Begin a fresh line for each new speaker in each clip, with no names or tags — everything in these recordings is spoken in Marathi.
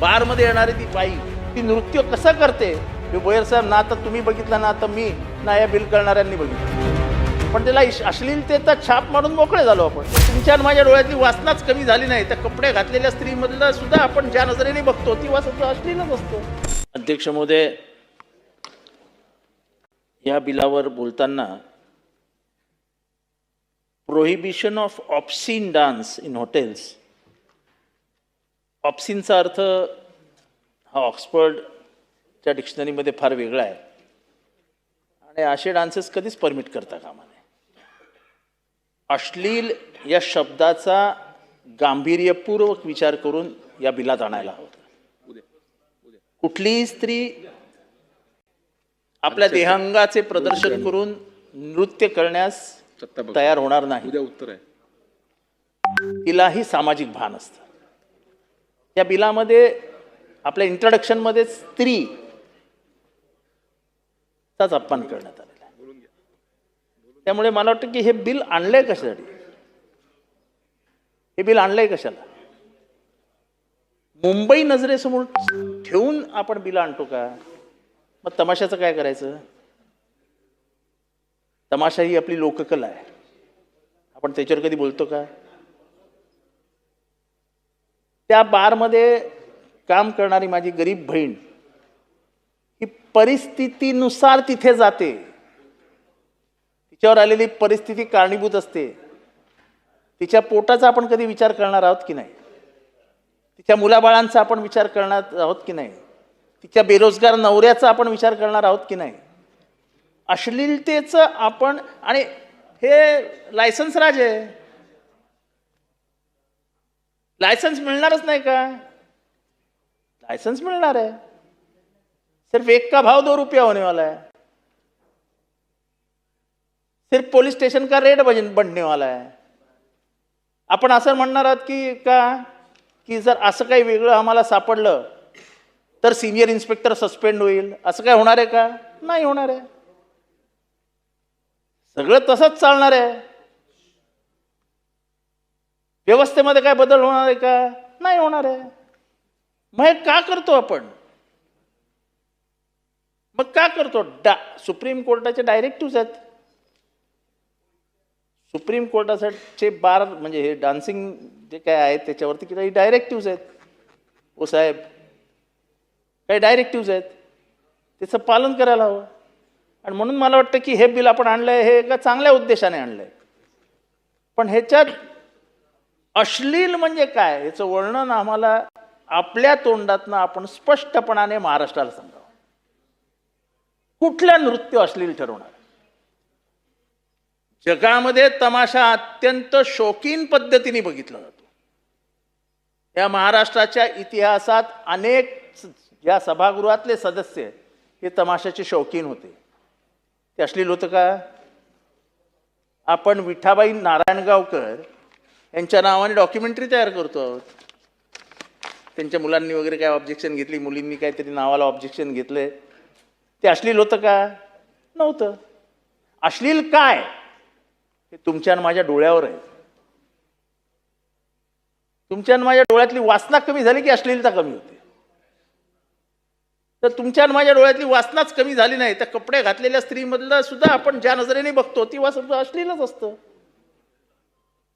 बारमध्ये येणारी ती बाई ती नृत्य कसं करते हे बोयर साहेब ना आता तुम्ही बघितलं ना आता मी ना या बिल करणाऱ्यांनी बघितलं, पण त्याला अश्लीलतेचा छाप मारून मोकळे झालो आपण. तुमच्या माझ्या डोळ्यातली वासनाच कमी झाली नाही. त्या कपडे घातलेल्या स्त्रीमधलं सुद्धा आपण ज्या नजरेने बघतो ती वासना अश्लीलच असतो. अध्यक्ष महोदय, या बिलावर बोलताना prohibition of obscene dance in hotels, ऑब्सीनचा अर्थ हा ऑक्सफर्डच्या डिक्शनरीमध्ये फार वेगळा आहे आणि असे डान्सेस कधीच परमिट करता कामा नये. अश्लील या शब्दाचा गांभीर्यपूर्वक विचार करून या बिलात आणायला हवं. कुठलीही स्त्री आपल्या देहांगाचे प्रदर्शन करून नृत्य करण्यास तयार होणार नाही.
उत्तर आहे,
तिलाही सामाजिक भान असतं. या बिलामध्ये आपल्या इंट्रोडक्शन मध्ये स्त्रीचाच अपमान करण्यात आलेला आहे. त्यामुळे मला वाटतं की हे बिल आणलंय कशासाठी, हे बिल आणलंय कशाला? मुंबई नजरेसमोर ठेवून आपण बिल आणतो का? मग तमाशाचं काय करायचं? तमाशा ही आपली लोककला आहे, आपण त्याच्यावर कधी बोलतो का? त्या बारमध्ये काम करणारी माझी गरीब बहीण ही परिस्थितीनुसार तिथे जाते, तिच्यावर आलेली परिस्थिती कारणीभूत असते. तिच्या पोटाचा आपण कधी विचार करणार आहोत की नाही? तिच्या मुलाबाळांचा आपण विचार करणार आहोत की नाही? तिच्या बेरोजगार नवऱ्याचा आपण विचार करणार आहोत की नाही? अश्लीलतेचं आपण, आणि हे लायसन्स राज आहे, लायसन्स मिळणारच नाही का? लाइसेंस मिलना है, सिर्फ एक का भाव 2 रुपया होने वाला है, सिर्फ पुलिस स्टेशन का रेट बढ़ने वाला है. आपण असं म्हणणार आहात की जर असं काही वेगळं आम्हाला सापडलं तर सिनियर इन्स्पेक्टर सस्पेंड होईल, असं काय होणार आहे का? नाही होणार आहे. सगळं तसंच चालणार आहे. व्यवस्थेमध्ये काय बदल होणार आहे का? नाही होणार आहे. मग हे का करतो आपण? मग का करतो? सुप्रीम कोर्टाचे डायरेक्टिव्ह आहेत. सुप्रीम कोर्टाचे बार म्हणजे हे डान्सिंग जे काय आहे त्याच्यावरती काही डायरेक्टिव्ह आहेत. ओ साहेब, काही डायरेक्टिव्ह आहेत, त्याचं पालन करायला हवं. आणि म्हणून मला वाटतं की हे बिल आपण आणलंय हे एका चांगल्या उद्देशाने आणलंय, पण ह्याच्यात अश्लील म्हणजे काय याचं वर्णन आम्हाला आपल्या तोंडातनं आपण स्पष्टपणाने महाराष्ट्राला सांगावं. कुठलं नृत्य अश्लील ठरवणार? जगामध्ये तमाशा अत्यंत शौकीन पद्धतीने बघितला जातो. या महाराष्ट्राच्या इतिहासात अनेक या सभागृहातले सदस्य हे तमाशाचे शौकीन होते. ते अश्लील होतं का? आपण विठाबाई नारायणगावकर यांच्या नावाने डॉक्युमेंटरी तयार करतो आहोत. त्यांच्या मुलांनी वगैरे काय ऑब्जेक्शन घेतली, मुलींनी काहीतरी नावाला ऑब्जेक्शन घेतले. ते अश्लील होतं का? नव्हतं. अश्लील काय हे तुमच्या आणि माझ्या डोळ्यावर आहे. तुमच्या आणि माझ्या डोळ्यातली वासना कमी झाली की अश्लीलता कमी होते. तर तुमच्या आणि माझ्या डोळ्यातली वासनाच कमी झाली नाही. त्या कपडे घातलेल्या स्त्रीमधलं सुद्धा आपण ज्या नजरेने बघतो ती वासना अश्लीलच असतं.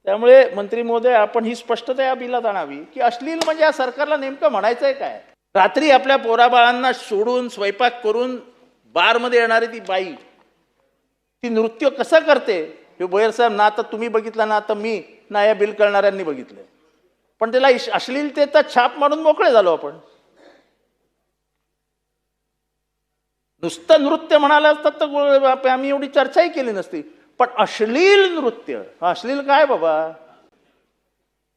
त्यामुळे मंत्री महोदय, आपण ही स्पष्टता या बिलात आणावी की अश्लील म्हणजे या सरकारला नेमकं म्हणायचंय काय? रात्री आपल्या पोराबाळांना सोडून स्वयंपाक करून बारमध्ये येणारी ती बाई ती नृत्य कसं करते हे बोयर साहेब ना आता तुम्ही बघितलं ना आता मी ना या बिल करणाऱ्यांनी बघितलं, पण त्याला अश्लीलतेचा छाप मारून मोकळे झालो आपण. नुसतं नृत्य म्हणाला असतात तर आम्ही एवढी चर्चाही केली नसती. पण अश्लील नृत्य, अश्लील काय बाबा?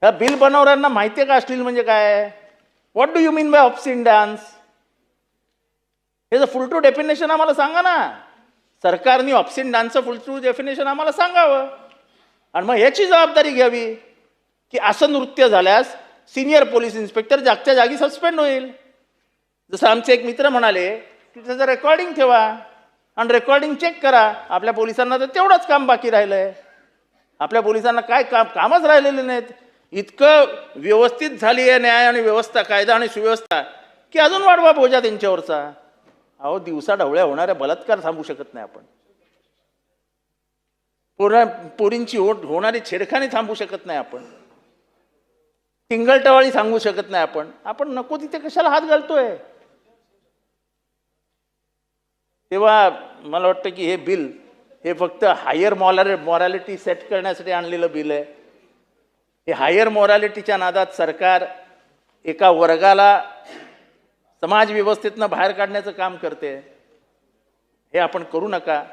ह्या बिल बनवणाऱ्यांना माहिती आहे का अश्लील म्हणजे काय? What do you mean by obscene dance? हे फुल टू डेफिनेशन आम्हाला सांगा ना. सरकारने ऑब्सीन डान्सचं फुल टू डेफिनेशन आम्हाला सांगावं आणि मग याची जबाबदारी घ्यावी की असं नृत्य झाल्यास सिनियर पोलीस इन्स्पेक्टर जागच्या जागी सस्पेंड होईल. जसं आमचे एक मित्र म्हणाले की त्याचं रेकॉर्डिंग ठेवा आणि रेकॉर्डिंग चेक करा. आपल्या पोलिसांना तर तेवढंच काम बाकी राहिलंय. आपल्या पोलिसांना काय कामच राहिलेले नाहीत. इतकं व्यवस्थित झाली आहे न्याय आणि व्यवस्था, कायदा आणि सुव्यवस्था, की अजून वाढवा बोजा त्यांच्यावरचा. अहो, दिवसा ढवळ्या होणाऱ्या बलात्कार थांबू शकत नाही आपण. पोरींची होणारी छेडखानी थांबू शकत नाही आपण. टिंगलटवाळी सांगू शकत नाही आपण. आपण नको तिथे कशाला हात घालतोय. तेव्हा मला वाटतं की हे बिल हे फक्त हायर मॉरॅलिटी सेट करण्यासाठी आणलेलं बिल आहे. हे हायर मॉरॅलिटीच्या नादात सरकार एका वर्गाला समाज व्यवस्थेतनं बाहेर काढण्याचं काम करते. हे आपण करू नका.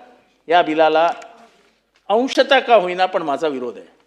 या बिलाला अंशतः का होईना पण माझा विरोध आहे.